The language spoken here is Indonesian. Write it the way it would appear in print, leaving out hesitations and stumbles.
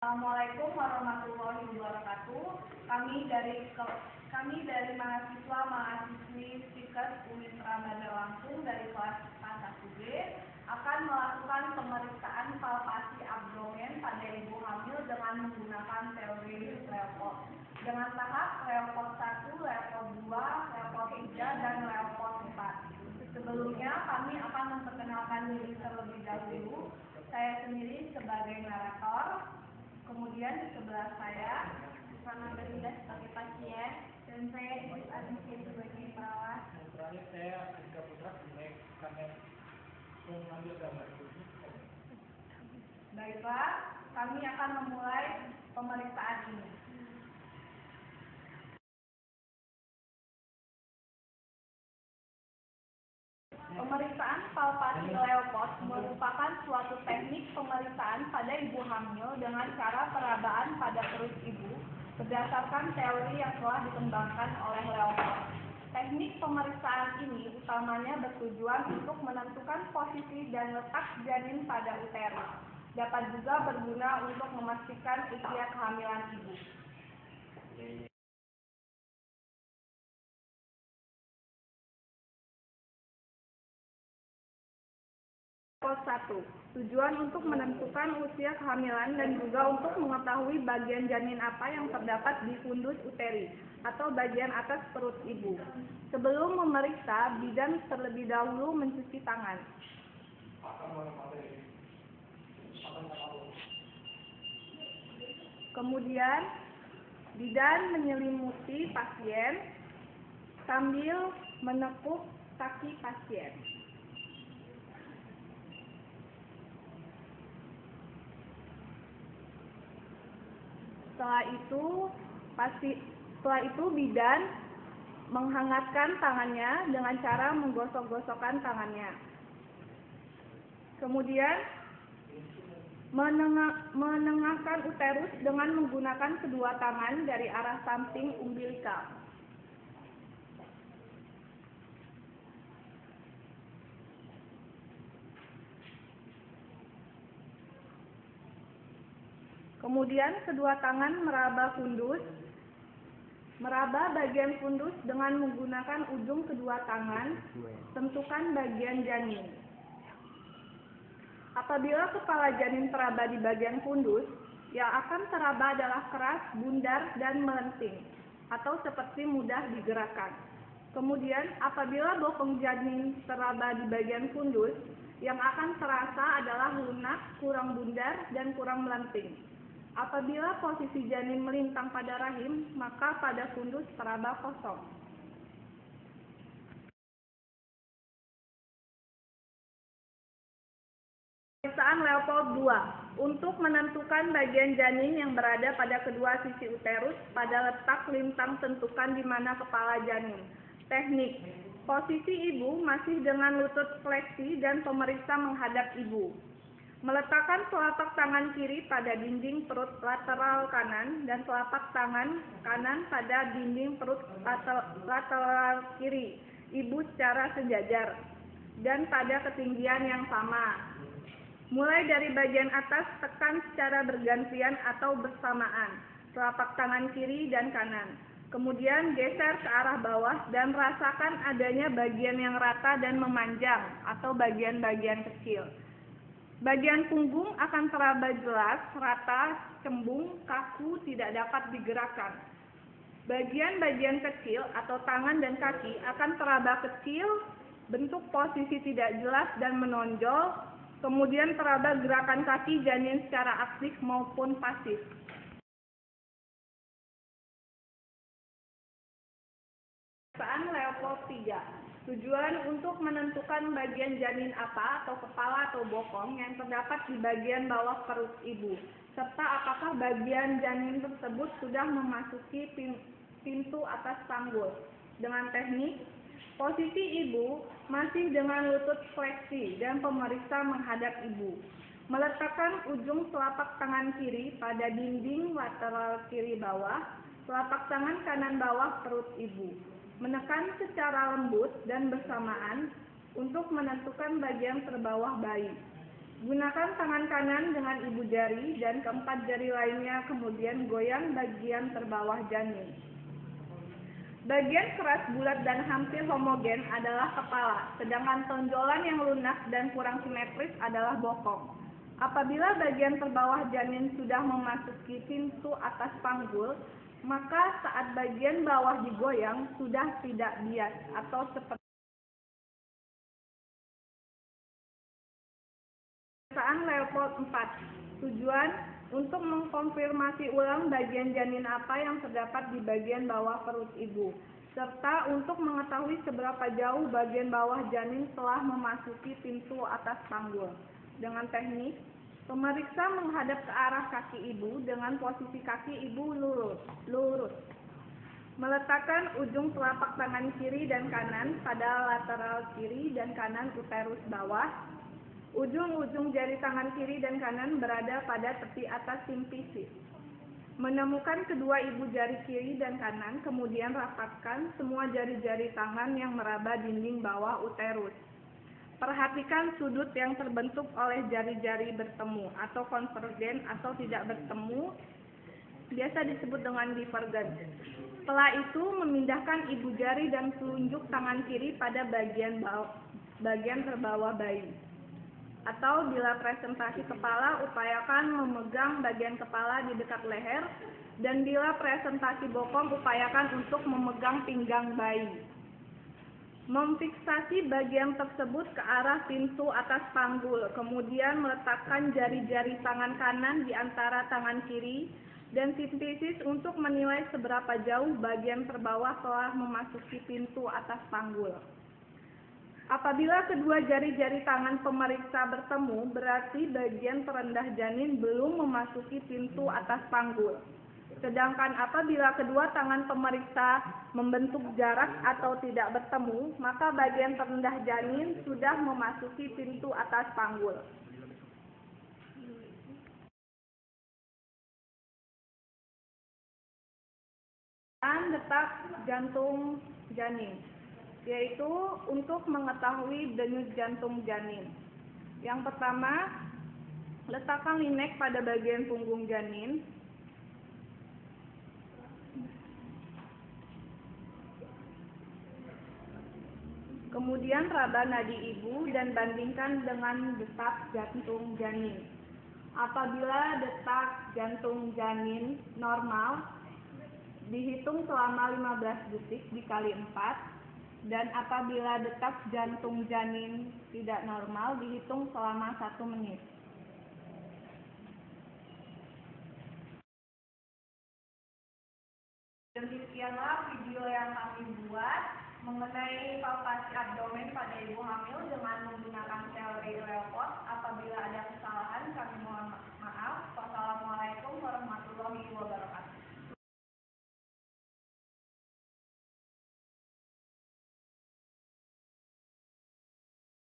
Assalamualaikum warahmatullahi wabarakatuh. Kami dari mahasiswi Stikes Unitra Bandar Lampung dari kelas A1B akan melakukan pemeriksaan palpasi abdomen pada ibu hamil dengan menggunakan teori Leopold dengan tahap Leopold 1, Leopold 2, Leopold 3, dan Leopold 4. Sebelumnya kami akan memperkenalkan diri terlebih dahulu. Saya sendiri sebagai narator. Kemudian di sebelah saya, Rana Belinda sebagai pasien, dan saya Ibu Alicia sebagai perawat. Dan terakhir saya Andika Putra sebagai kamera mengambil gambar. Baiklah, kami akan memulai pemeriksaan ini. Pemeriksaan palpasi Leopold merupakan suatu teknik pemeriksaan pada ibu hamil dengan cara perabaan pada perut ibu berdasarkan teori yang telah dikembangkan oleh Leopold. Teknik pemeriksaan ini utamanya bertujuan untuk menentukan posisi dan letak janin pada uterus. Dapat juga berguna untuk memastikan usia kehamilan ibu. Level 1. Tujuan untuk menentukan usia kehamilan dan juga untuk mengetahui bagian janin apa yang terdapat di fundus uteri atau bagian atas perut ibu. Sebelum memeriksa, bidan terlebih dahulu mencuci tangan. Kemudian, bidan menyelimuti pasien sambil menekuk kaki pasien. Setelah itu bidan menghangatkan tangannya dengan cara menggosok-gosokkan tangannya. Kemudian menengahkan uterus dengan menggunakan kedua tangan dari arah samping umbilikal. Kemudian kedua tangan meraba bagian fundus dengan menggunakan ujung kedua tangan, tentukan bagian janin. Apabila kepala janin teraba di bagian fundus, yang akan teraba adalah keras, bundar, dan melenting, atau seperti mudah digerakkan. Kemudian, apabila bokong janin teraba di bagian fundus, yang akan terasa adalah lunak, kurang bundar, dan kurang melenting. Apabila posisi janin melintang pada rahim, maka pada fundus teraba kosong. Pemeriksaan Leopold 2 untuk menentukan bagian janin yang berada pada kedua sisi uterus pada letak lintang tentukan di mana kepala janin. Teknik: posisi ibu masih dengan lutut fleksi dan pemeriksa menghadap ibu. Meletakkan telapak tangan kiri pada dinding perut lateral kanan dan telapak tangan kanan pada dinding perut lateral kiri ibu secara sejajar dan pada ketinggian yang sama. Mulai dari bagian atas, tekan secara bergantian atau bersamaan telapak tangan kiri dan kanan. Kemudian geser ke arah bawah dan rasakan adanya bagian yang rata dan memanjang atau bagian-bagian kecil. Bagian punggung akan teraba jelas, rata, cembung, kaku, tidak dapat digerakkan. Bagian-bagian kecil atau tangan dan kaki akan teraba kecil, bentuk posisi tidak jelas dan menonjol, kemudian teraba gerakan kaki janin secara aktif maupun pasif. Pemeriksaan Leopold 3. Tujuan untuk menentukan bagian janin apa atau kepala atau bokong yang terdapat di bagian bawah perut ibu, serta apakah bagian janin tersebut sudah memasuki pintu atas panggul. Dengan teknik, posisi ibu masih dengan lutut fleksi dan pemeriksa menghadap ibu. Meletakkan ujung telapak tangan kiri pada dinding lateral kiri bawah, telapak tangan kanan bawah perut ibu. Menekan secara lembut dan bersamaan untuk menentukan bagian terbawah bayi. Gunakan tangan kanan dengan ibu jari dan keempat jari lainnya, kemudian goyang bagian terbawah janin. Bagian keras, bulat, dan hampir homogen adalah kepala, sedangkan tonjolan yang lunak dan kurang simetris adalah bokong. Apabila bagian terbawah janin sudah memasuki pintu atas panggul, maka saat bagian bawah digoyang sudah tidak bias atau seperti pemeriksaan Leopold 4. Tujuan untuk mengkonfirmasi ulang bagian janin apa yang terdapat di bagian bawah perut ibu, serta untuk mengetahui seberapa jauh bagian bawah janin telah memasuki pintu atas panggul. Dengan teknik, pemeriksa menghadap ke arah kaki ibu dengan posisi kaki ibu lurus. Meletakkan ujung telapak tangan kiri dan kanan pada lateral kiri dan kanan uterus bawah. Ujung-ujung jari tangan kiri dan kanan berada pada tepi atas simfisis. Menemukan kedua ibu jari kiri dan kanan, kemudian rapatkan semua jari-jari tangan yang meraba dinding bawah uterus. Perhatikan sudut yang terbentuk oleh jari-jari bertemu atau konvergen atau tidak bertemu, biasa disebut dengan divergen. Setelah itu, memindahkan ibu jari dan telunjuk tangan kiri pada bagian terbawah bayi. Atau bila presentasi kepala, upayakan memegang bagian kepala di dekat leher, dan bila presentasi bokong, upayakan untuk memegang pinggang bayi. Memfiksasi bagian tersebut ke arah pintu atas panggul, kemudian meletakkan jari-jari tangan kanan di antara tangan kiri dan simfisis untuk menilai seberapa jauh bagian terbawah telah memasuki pintu atas panggul. Apabila kedua jari-jari tangan pemeriksa bertemu, berarti bagian terendah janin belum memasuki pintu atas panggul. Sedangkan apabila kedua tangan pemeriksa membentuk jarak atau tidak bertemu, maka bagian terendah janin sudah memasuki pintu atas panggul. Dan detak jantung janin, yaitu untuk mengetahui denyut jantung janin. Yang pertama, letakkan linek pada bagian punggung janin. Kemudian raba nadi ibu dan bandingkan dengan detak jantung janin. Apabila detak jantung janin normal, dihitung selama 15 detik dikali 4, dan apabila detak jantung janin tidak normal, dihitung selama 1 menit. Demikianlah video yang kami buat mengenai palpasi abdomen pada ibu hamil dengan menggunakan teori Leopold. Apabila ada kesalahan, kami mohon maaf. Wassalamualaikum warahmatullahi wabarakatuh.